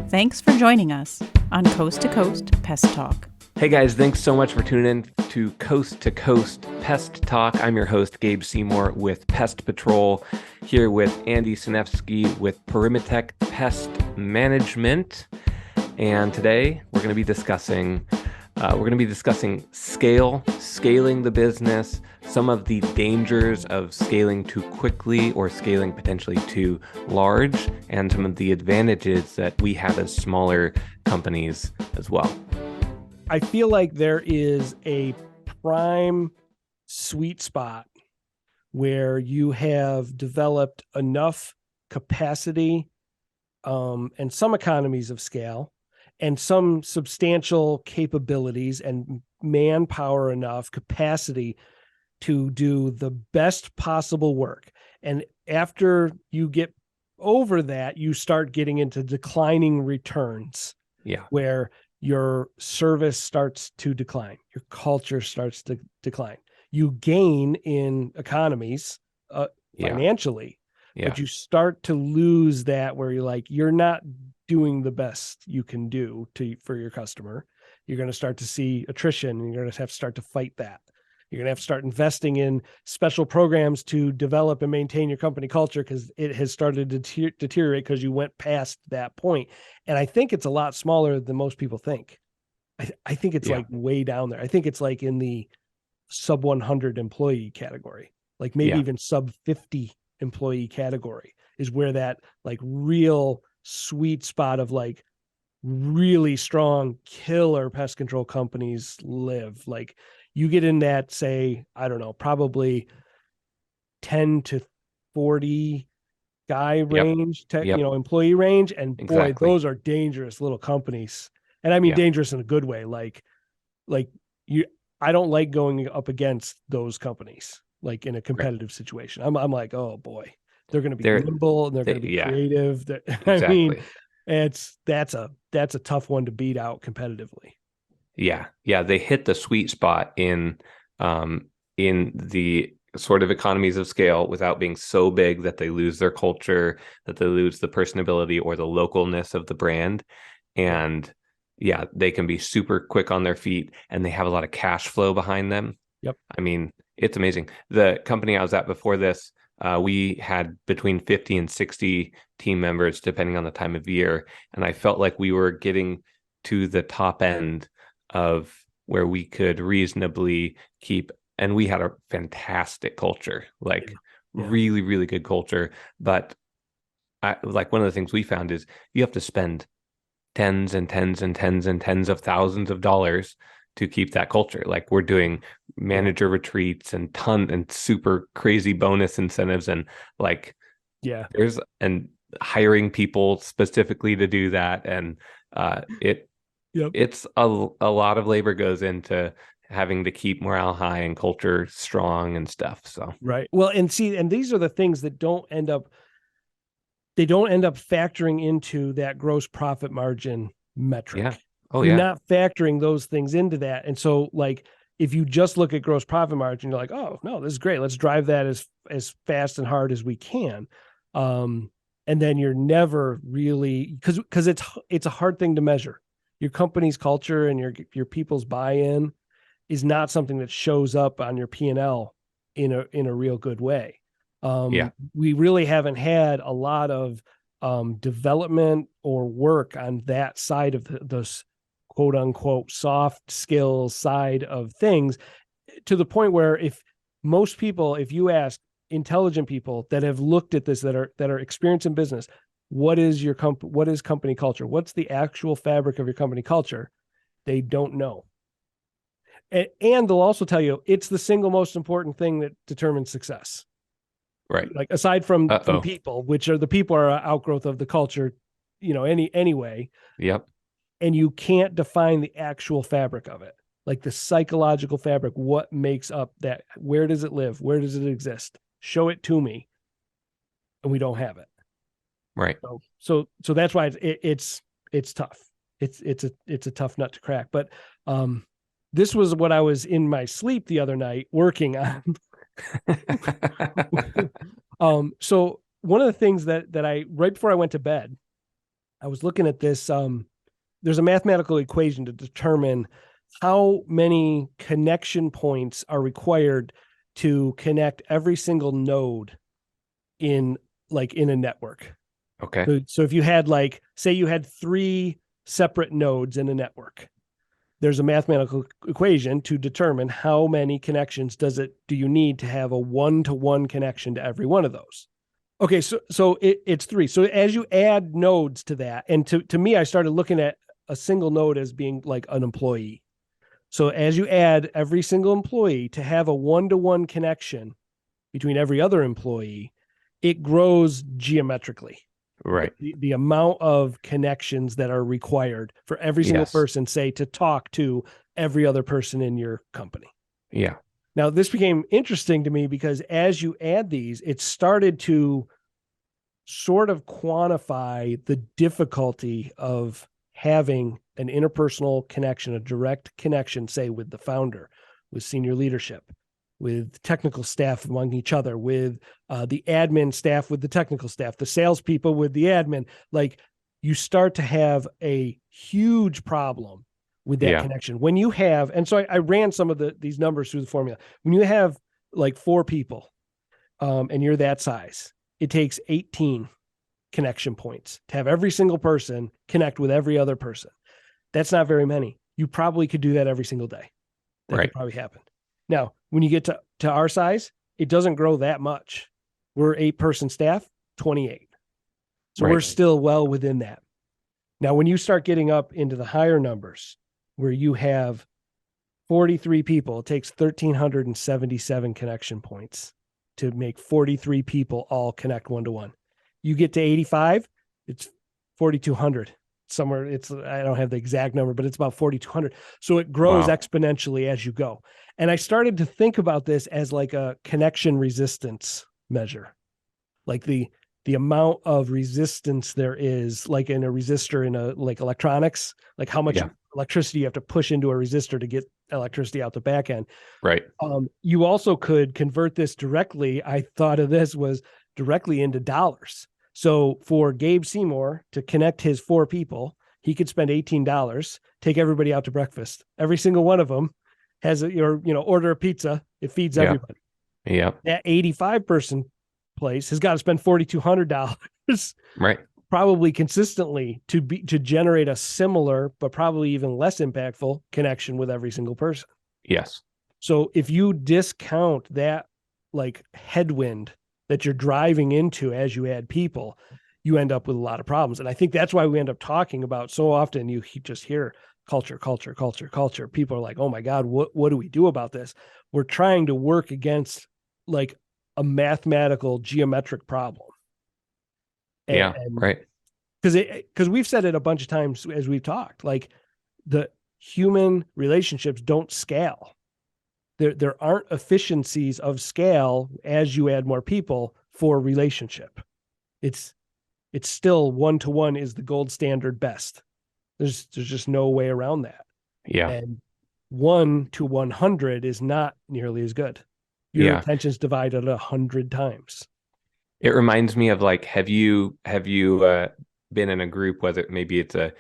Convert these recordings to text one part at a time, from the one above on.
Thanks for joining us on Coast to Coast Pest Talk. Hey guys, thanks so much for tuning in to Coast Pest Talk. I'm your host, Gabe Seymour with Pest Patrol, here with Andy Sinefsky with Perimetech Pest Management. And today we're going to be discussing scaling the business, some of the dangers of scaling too quickly or scaling potentially too large, and some of the advantages that we have as smaller companies as well. I feel like there is a prime sweet spot where you have developed enough capacity and some economies of scale and some substantial capabilities and manpower enough capacity to do the best possible work. And after you get over that, you start getting into declining returns. Yeah. Where your service starts to decline, your culture starts to decline. You gain in economies financially, but you start to lose that where you're not doing the best you can do for your customer. You're going to start to see attrition, and you're going to have to start to fight that. You're going to have to start investing in special programs to develop and maintain your company culture because it has started to deteriorate because you went past that point. And I think it's a lot smaller than most people think. I think it's like way down there. I think it's like in the sub 100 employee category, like maybe even sub 50 employee category is where that like real sweet spot of like really strong killer pest control companies live. Like you get in that, say, I don't know, probably 10 to 40 guy range, employee range. And boy, those are dangerous little companies. And I mean, dangerous in a good way. I don't like going up against those companies, like in a competitive situation. I'm like, oh boy, they're going to be nimble and they're going to be creative. I mean, that's a tough one to beat out competitively. Yeah. They hit the sweet spot in the sort of economies of scale without being so big that they lose their culture, that they lose the personability or the localness of the brand. And they can be super quick on their feet and they have a lot of cash flow behind them. Yep. I mean, it's amazing. The company I was at before this, we had between 50 and 60 team members, depending on the time of year. And I felt like we were getting to the top end of where we could reasonably keep, and we had a fantastic culture, really, really good culture. But one of the things we found is you have to spend tens and tens and tens and tens of thousands of dollars to keep that culture. Like we're doing manager retreats and super crazy bonus incentives and and hiring people specifically to do that. And it's a lot of labor goes into having to keep morale high and culture strong and stuff. So right. Well, and these are the things that don't end up factoring into that gross profit margin metric. Yeah. You're not factoring those things into that. And so like, if you just look at gross profit margin, you're like, oh no, this is great. Let's drive that as fast and hard as we can. And then you're never really, because it's a hard thing to measure. Your company's culture and your people's buy-in is not something that shows up on your P&L in a real good way. We really haven't had a lot of development or work on that side of those quote unquote soft skills side of things, to the point where if you ask intelligent people that have looked at this, that are experienced in business, what is company culture? What's the actual fabric of your company culture? They don't know. And they'll also tell you it's the single most important thing that determines success. Right. Like aside from people, which are the people are an outgrowth of the culture, anyway. Yep. And you can't define the actual fabric of it, like the psychological fabric. What makes up that? Where does it live? Where does it exist? Show it to me. And we don't have it. Right. So that's why it's tough. It's a tough nut to crack. But this was what I was in my sleep the other night working on. So one of the things that I, right before I went to bed, I was looking at this. There's a mathematical equation to determine how many connection points are required to connect every single node in a network. Okay. So if you had say you had 3 separate nodes in a network, there's a mathematical equation to determine how many connections do you need to have a 1-to-1 connection to every one of those. Okay, so it's 3. So as you add nodes to that, and to me, I started looking at a single node as being like an employee. So as you add every single employee to have a 1-to-1 connection between every other employee, it grows geometrically. Right. The amount of connections that are required for every single person, say, to talk to every other person in your company. Yeah. Now, this became interesting to me because as you add these, it started to sort of quantify the difficulty of having an interpersonal connection, a direct connection, say, with the founder, with senior leadership, with technical staff among each other, with the admin staff, with the technical staff, the salespeople with the admin. Like, you start to have a huge problem with that connection. When you have, and so I ran some of these numbers through the formula. When you have like 4 people and you're that size, it takes 18 connection points to have every single person connect with every other person. That's not very many. You probably could do that every single day. That could probably happen. Now, when you get to our size, it doesn't grow that much. We're 8-person staff, 28. So we're still well within that. Now, when you start getting up into the higher numbers, where you have 43 people, it takes 1,377 connection points to make 43 people all connect 1-to-1. You get to 85, it's 4,200. Somewhere I don't have the exact number, but it's about 4,200. So it grows exponentially as you go. And I started to think about this as like a connection resistance measure, like the amount of resistance there is, like in a resistor in like electronics, like how much electricity you have to push into a resistor to get electricity out the back end. Right. You also could convert this directly. I thought of this was directly into dollars. So for Gabe Seymour to connect his 4 people, he could spend $18, take everybody out to breakfast. Every single one of them has order a pizza. It feeds everybody. Yeah. That 85-person place has got to spend $4,200. Right. Probably consistently to generate a similar, but probably even less impactful connection with every single person. Yes. So if you discount that like headwind that you're driving into as you add people, you end up with a lot of problems. And I think that's why we end up talking about so often you just hear culture. People are like, oh my God, what do we do about this? We're trying to work against like a mathematical geometric problem. Right. Because we've said it a bunch of times as we've talked, like the human relationships don't scale. There aren't efficiencies of scale as you add more people for relationship. It's still 1-to-1 is the gold standard best. There's just no way around that. Yeah. And 1-to-100 is not nearly as good. Your attention's divided 100 times. It reminds me of like, have you been in a group, whether maybe it's a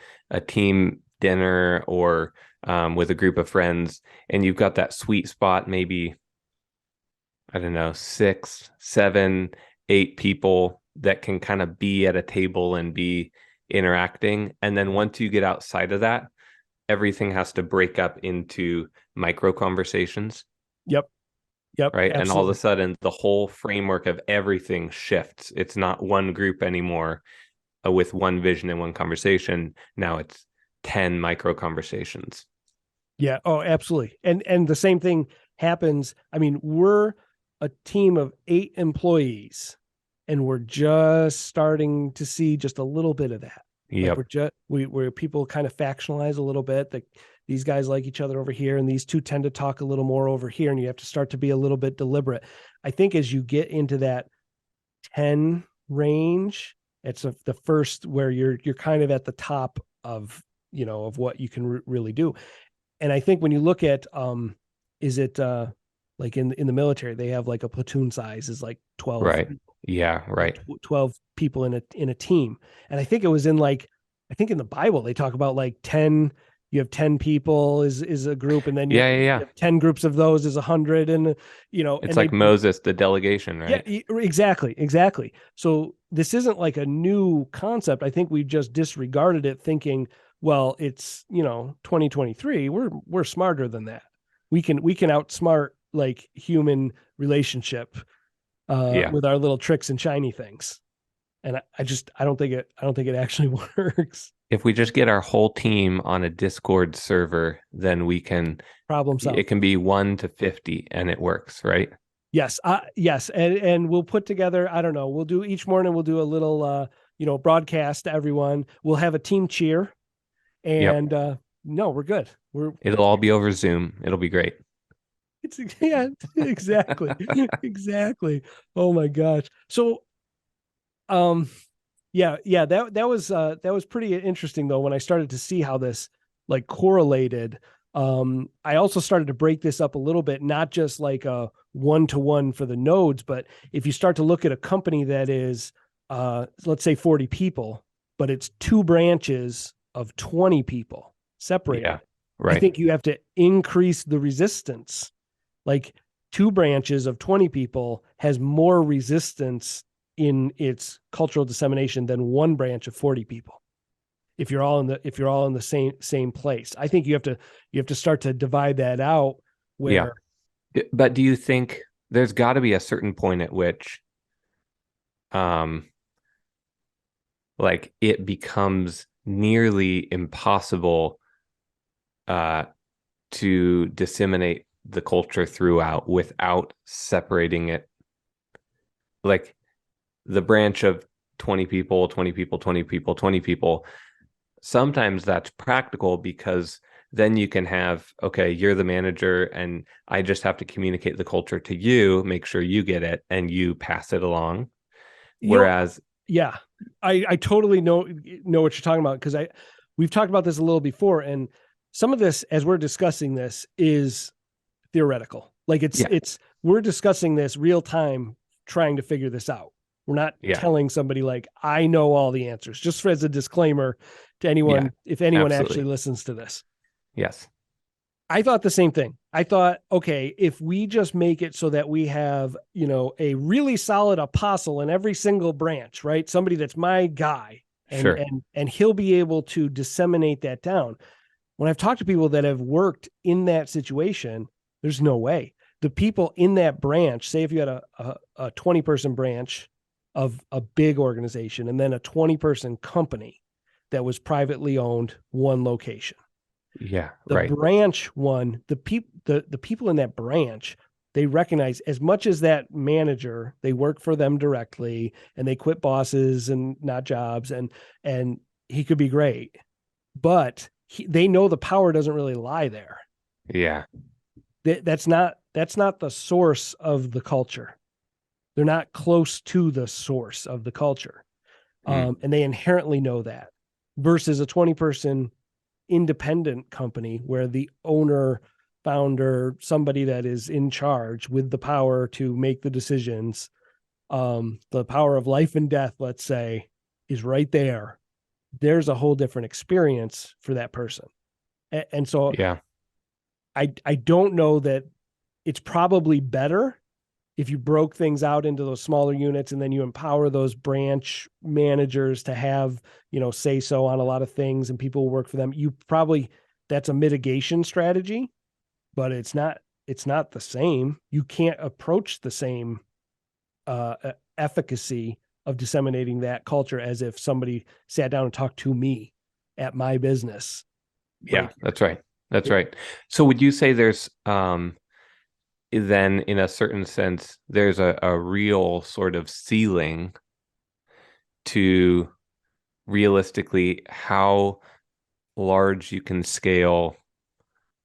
team dinner or with a group of friends, and you've got that sweet spot, maybe, I don't know, 6, 7, 8 people that can kind of be at a table and be interacting. And then once you get outside of that, everything has to break up into micro conversations. Yep. Right. Absolutely. And all of a sudden, the whole framework of everything shifts. It's not one group anymore with one vision and one conversation. Now it's 10 micro conversations. Yeah. Oh, absolutely. And the same thing happens. I mean, we're a team of 8 employees, and we're just starting to see just a little bit of that. Yeah. Like where people kind of factionalize a little bit, that these guys like each other over here, and these two tend to talk a little more over here, and you have to start to be a little bit deliberate. I think as you get into that 10 range, it's the first where you're kind of at the top of, of what you can really do. And I think when you look at, is it like in the military, they have like a platoon size is like 12. Right. Yeah. Right. 12 people in a team. And I think it was in like I think in the Bible, they talk about like 10, you have 10 people is a group, and then you have 10 groups of those is 100. And, it's and like Moses, the delegation, right? Yeah, exactly. So this isn't like a new concept. I think we just disregarded it thinking, well, it's, 2023. We're smarter than that. We can outsmart like human relationship with our little tricks and shiny things. And I don't think it actually works. If we just get our whole team on a Discord server, then we can problem solve. It can be 1 to 50 and it works, right? Yes. Yes. And we'll put together, I don't know, we'll do each morning, we'll do a little, broadcast to everyone. We'll have a team cheer, and no, we're good. It'll all be over Zoom. It'll be great. Yeah, exactly. Exactly. Oh my gosh. So, that was pretty interesting though, when I started to see how this like correlated. I also started to break this up a little bit, not just like a 1-to-1 for the nodes, but if you start to look at a company that is, let's say 40 people, but it's 2 branches of 20 people separated. Yeah, right. I think you have to increase the resistance. Like 2 branches of 20 people has more resistance in its cultural dissemination than 1 branch of 40 people. If you're all in the same place, I think you have to start to divide that out. Where, but do you think there's got to be a certain point at which, like it becomes nearly impossible, to disseminate the culture throughout without separating it, like the branch of 20 people, 20 people, 20 people, 20 people. Sometimes that's practical because then you can have, okay, you're the manager and I just have to communicate the culture to you, make sure you get it, and you pass it along. Whereas, I totally know what you're talking about, because we've talked about this a little before, and some of this, as we're discussing this, is theoretical. Like we're discussing this real time, trying to figure this out. We're not telling somebody like, I know all the answers, just as a disclaimer to anyone, if anyone actually listens to this. Yes. I thought the same thing. I thought, okay, if we just make it so that we have, a really solid apostle in every single branch, right? Somebody that's my guy, and he'll be able to disseminate that down. When I've talked to people that have worked in that situation, there's no way. The people in that branch, say if you had a 20-person branch of a big organization, and then a 20-person company that was privately owned, one location. Yeah, the branch one, the people in that branch, they recognize, as much as that manager, they work for them directly and they quit bosses and not jobs, and he could be great, but they know the power doesn't really lie there. Yeah. That's not the source of the culture. They're not close to the source of the culture. And they inherently know that, versus a 20-person independent company where the owner, founder, somebody that is in charge with the power to make the decisions, the power of life and death, let's say, is right there. There's a whole different experience for that person. And so I don't know that it's probably better if you broke things out into those smaller units, and then you empower those branch managers to have, say so on a lot of things, and people work for them. That's a mitigation strategy, but it's not the same. You can't approach the same efficacy of disseminating that culture as if somebody sat down and talked to me at my business. Yeah, that's right. That's right. So would you say there's, then in a certain sense, there's a real sort of ceiling to realistically how large you can scale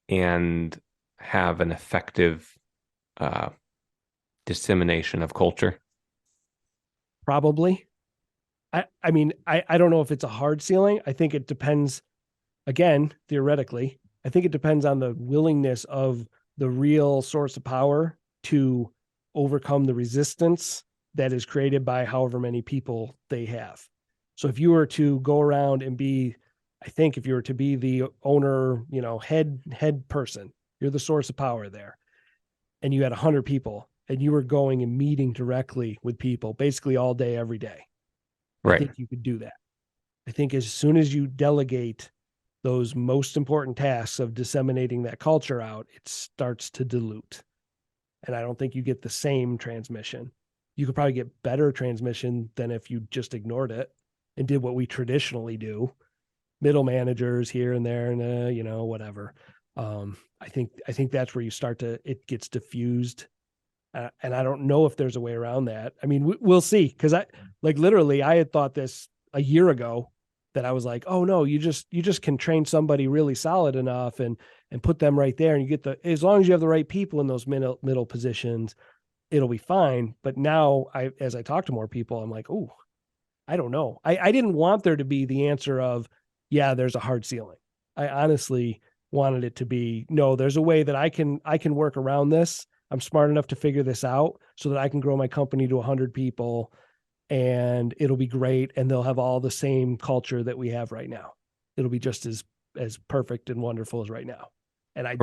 and have an effective dissemination of culture? Probably. I mean, I don't know if it's a hard ceiling. I think it depends, again, theoretically, I think it depends on the willingness of the real source of power to overcome the resistance that is created by however many people they have. So if you were to go around and be, I think if you were to be the owner, head person, you're the source of power there, and you had 100 people and you were going and meeting directly with people basically all day, every day. I think you could do that. I think as soon as you delegate those most important tasks of disseminating that culture out, it starts to dilute. And I don't think you get the same transmission. You could probably get better transmission than if you just ignored it and did what we traditionally do, middle managers here and there, and whatever. I think that's where it gets diffused. And I don't know if there's a way around that. I mean, we'll see. Cause I had thought this a year ago, that I was like, oh no, you just can train somebody really solid enough and put them right there. And you get as long as you have the right people in those middle positions, it'll be fine. But now as I talk to more people, I'm like, oh, I don't know. I didn't want there to be the answer of, yeah, there's a hard ceiling. I honestly wanted it to be, no, there's a way that I can work around this. I'm smart enough to figure this out so that I can grow my company to 100 people and it'll be great. And they'll have all the same culture that we have right now. It'll be just as perfect and wonderful as right now. And I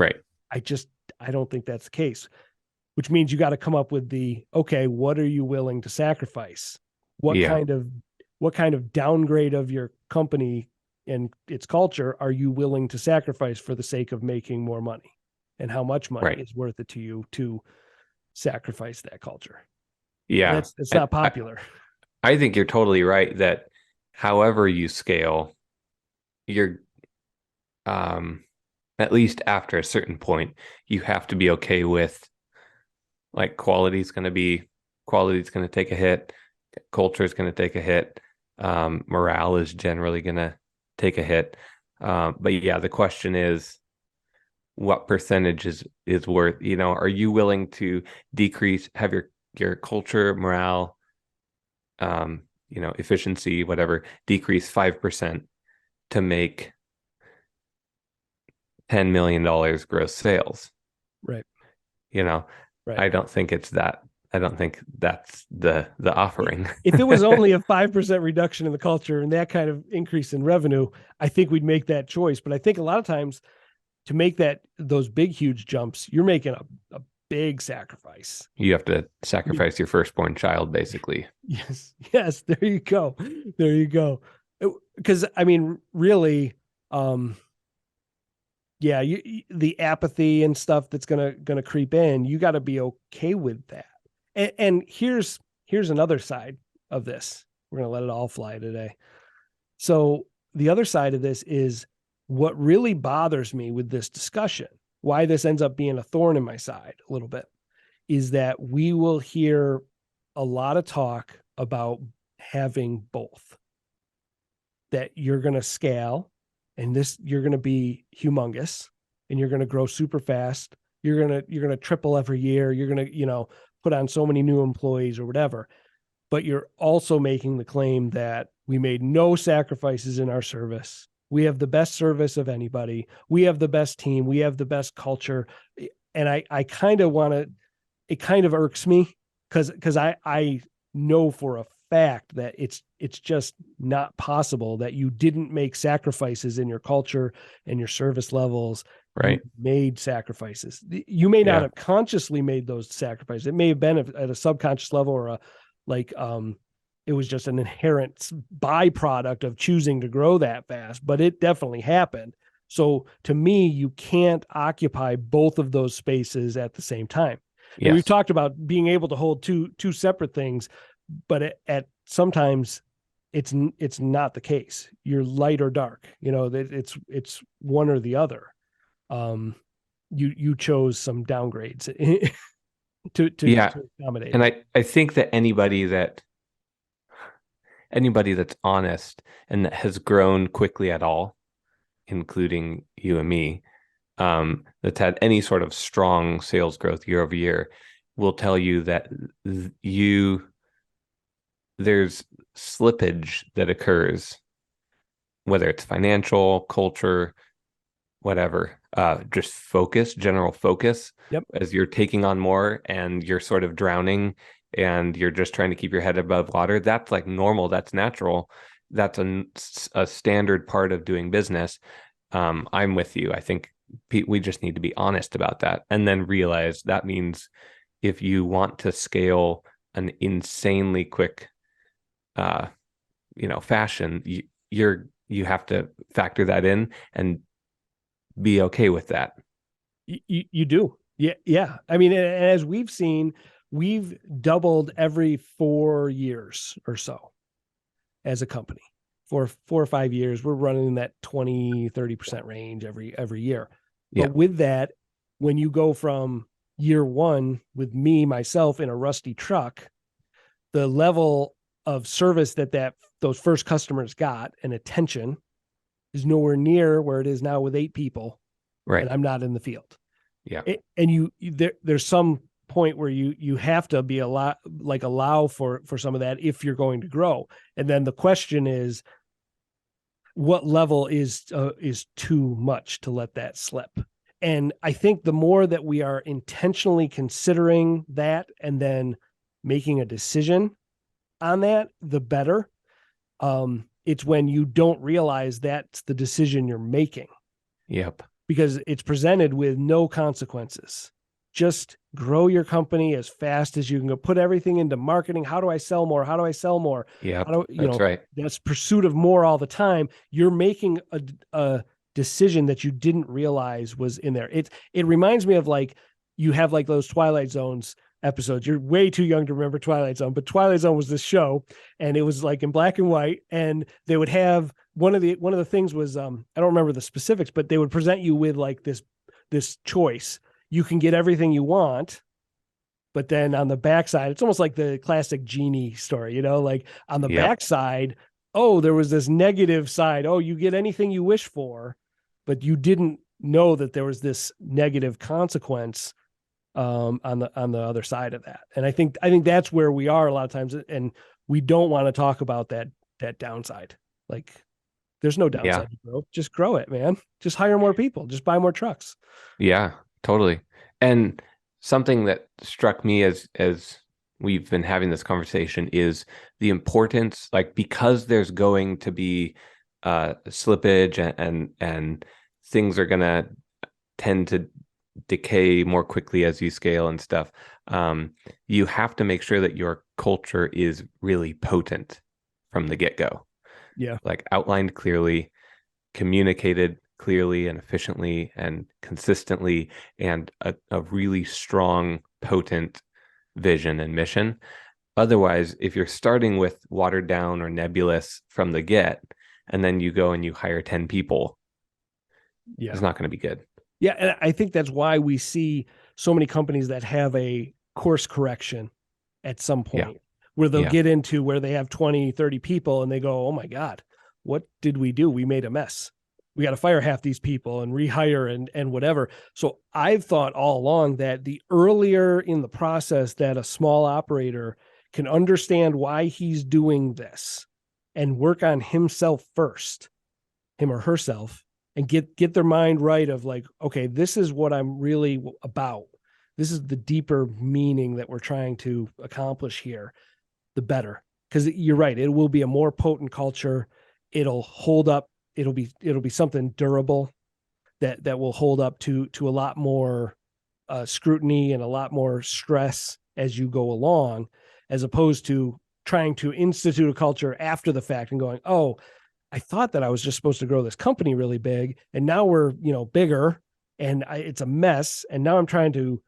don't think that's the case, which means you got to come up with okay, what are you willing to sacrifice? What kind of downgrade of your company and its culture are you willing to sacrifice for the sake of making more money? And how much money is worth it to you to sacrifice that culture? Yeah. It's not popular. I think you're totally right that however you scale, you're at least after a certain point, you have to be okay with like quality is going to take a hit, culture is going to take a hit, morale is generally going to take a hit. But yeah, the question is, what percentage is worth, are you willing to have your culture, morale, efficiency, whatever, decrease 5% to make $10 million gross sales? Right. Right. I don't think it's that. I don't think that's the offering. If it was only a 5% reduction in the culture and that kind of increase in revenue, I think we'd make that choice. But I think a lot of times to make those big, huge jumps, you're making a big sacrifice. You have to sacrifice your firstborn child, basically. Yes. There you go. Because I mean, really, the apathy and stuff that's gonna creep in, you got to be okay with that. And here's another side of this. We're gonna let it all fly today. So the other side of this is what really bothers me with this discussion, why this ends up being a thorn in my side a little bit, is that we will hear a lot of talk about having both, that you're going to scale and you're going to be humongous and you're going to grow super fast. You're going to triple every year. You're going to, put on so many new employees or whatever, but you're also making the claim that we made no sacrifices in our service. We have the best service of anybody. We have the best team. We have the best culture. And I kind of it kind of irks me because I know for a fact that it's just not possible that you didn't make sacrifices in your culture and your service levels. Right. You made sacrifices. You may not have consciously made those sacrifices. It may have been at a subconscious level or it was just an inherent byproduct of choosing to grow that fast, but it definitely happened. So to me, you can't occupy both of those spaces at the same time. Yes. And we've talked about being able to hold two separate things, but at sometimes it's not the case. You're light or dark, it's one or the other. You chose some downgrades to accommodate. And I think that anybody that's honest and that has grown quickly at all, including you and me, that's had any sort of strong sales growth year over year, will tell you that there's slippage that occurs, whether it's financial, culture, whatever, just general focus. Yep. As you're taking on more and you're sort of drowning and you're just trying to keep your head above water. That's like normal. That's natural. that's a standard part of doing business. I'm with you. I think we just need to be honest about that, and then realize that means if you want to scale an insanely quick, fashion, you have to factor that in and be okay with that. You do. Yeah. Yeah. I mean, as we've seen, we've doubled every 4 years or so as a company. For 4 or 5 years, we're running in that 20-30% range every year. But with that, when you go from year one with myself in a rusty truck, the level of service that those first customers got and attention is nowhere near where it is now with 8 people. Right. And I'm not in the field. Yeah. There's some point where you have to be allow for some of that if you're going to grow. And then the question is, what level is too much to let that slip? And I think the more that we are intentionally considering that and then making a decision on that, the better. It's when you don't realize that's the decision you're making. Yep. Because it's presented with no consequences. Just grow your company as fast as you can go. Put everything into marketing. How do I sell more? How do I sell more? Yeah, that's right. That's pursuit of more all the time. You're making a decision that you didn't realize was in there. It reminds me of like you have like those Twilight Zones episodes. You're way too young to remember Twilight Zone, but Twilight Zone was this show, and it was like in black and white, and they would have one of the things was I don't remember the specifics, but they would present you with like this choice. You can get everything you want, but then on the backside, it's almost like the classic genie story, like on the backside, oh, there was this negative side. Oh, you get anything you wish for, but you didn't know that there was this negative consequence on the other side of that. And I think that's where we are a lot of times, and we don't want to talk about that downside. Like there's no downside to growth. Just grow it, man. Just hire more people. Just buy more trucks. Yeah, totally. And something that struck me as we've been having this conversation is the importance, like, because there's going to be slippage and things are going to tend to decay more quickly as you scale and stuff. You have to make sure that your culture is really potent from the get-go. Yeah. Like outlined clearly, communicated clearly and efficiently and consistently, and a really strong, potent vision and mission. Otherwise, if you're starting with watered down or nebulous from the get, and then you go and you hire 10 people, it's not going to be good. Yeah. And I think that's why we see so many companies that have a course correction at some point where they'll get into where they have 20, 30 people and they go, oh my God, what did we do? We made a mess. We got to fire half these people and rehire and whatever. So I've thought all along that the earlier in the process that a small operator can understand why he's doing this and work on himself first, him or herself, and get their mind right of like, okay, this is what I'm really about. This is the deeper meaning that we're trying to accomplish here, the better. Because you're right, it will be a more potent culture. It'll hold up. It'll be something durable that will hold up to a lot more scrutiny and a lot more stress as you go along, as opposed to trying to institute a culture after the fact and going, oh, I thought that I was just supposed to grow this company really big, and now we're bigger, and it's a mess, and now I'm trying to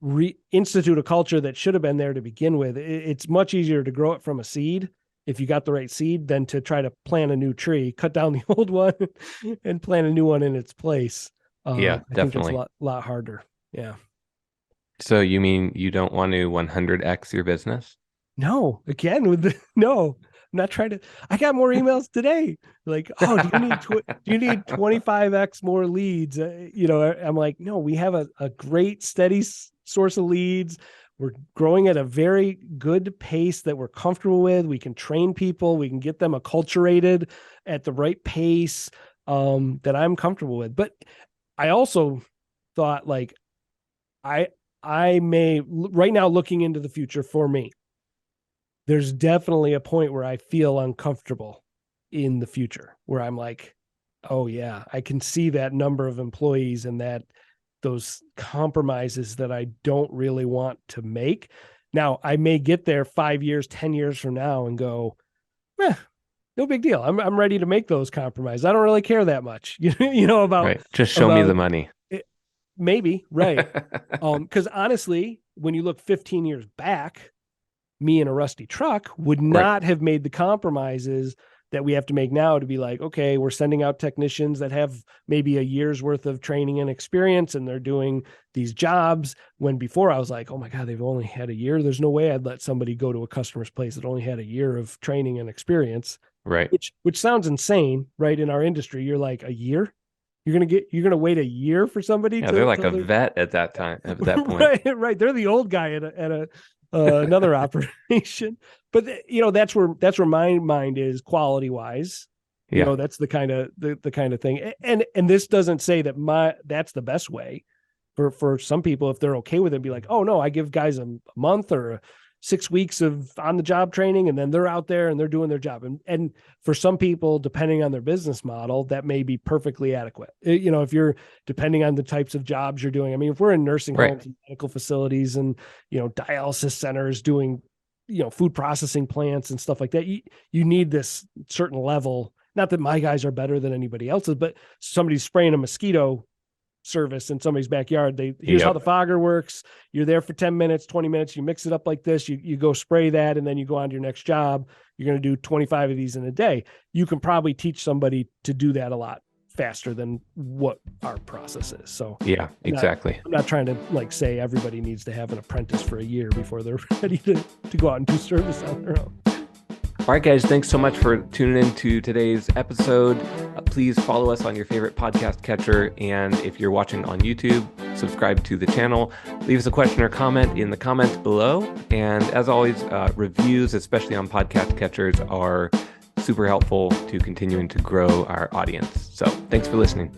reinstitute a culture that should have been there to begin with. It's much easier to grow it from a seed if you got the right seed than to try to plant a new tree, cut down the old one and plant a new one in its place. I definitely. think it's a lot harder. Yeah. So you mean you don't want to 100x your business? No, again, no, I'm not trying to. I got more emails today. Like, oh, do you need 25x more leads? I'm like, no, we have a great steady source of leads. We're growing at a very good pace that we're comfortable with. We can train people. We can get them acculturated at the right pace that I'm comfortable with. But I also thought, like, I may right now, looking into the future for me, there's definitely a point where I feel uncomfortable in the future where I'm like, oh yeah, I can see that number of employees and those compromises that I don't really want to make. Now I may get there 5 years, 10 years from now and go, no big deal. I'm ready to make those compromises. I don't really care that much, about right. Just show me the money. Maybe, right. Because honestly, when you look 15 years back, me in a rusty truck would not have made the compromises that we have to make now to be like, okay, we're sending out technicians that have maybe a year's worth of training and experience, and they're doing these jobs. When before I was like, oh my God, they've only had a year. There's no way I'd let somebody go to a customer's place that only had a year of training and experience. Right. Which sounds insane, right? In our industry, you're like, a year? You're going to wait a year for somebody? Yeah, they're like a vet at that time, at that point. Right. They're the old guy at another operation. But that's where my mind is quality wise. That's the kind of thing. And this doesn't say that that's the best way for some people. If they're okay with it, be like, oh no, I give guys a month or 6 weeks of on the job training, and then they're out there and they're doing their job. And for some people, depending on their business model, that may be perfectly adequate. If you're depending on the types of jobs you're doing. I mean, if we're in nursing homes and medical facilities and, dialysis centers doing, food processing plants and stuff like that, you need this certain level. Not that my guys are better than anybody else's, but somebody's spraying a mosquito service in somebody's backyard. Here's how the fogger works. You're there for 10 minutes, 20 minutes. You mix it up like this. You go spray that, and then you go on to your next job. You're going to do 25 of these in a day. You can probably teach somebody to do that a lot faster than what our process is. So yeah, exactly. I'm not trying to say everybody needs to have an apprentice for a year before they're ready to go out and do service on their own. All right, guys, thanks so much for tuning in to today's episode. Please follow us on your favorite podcast catcher. And if you're watching on YouTube, subscribe to the channel. Leave us a question or comment in the comments below. And as always, reviews, especially on podcast catchers, are super helpful to continuing to grow our audience. So thanks for listening.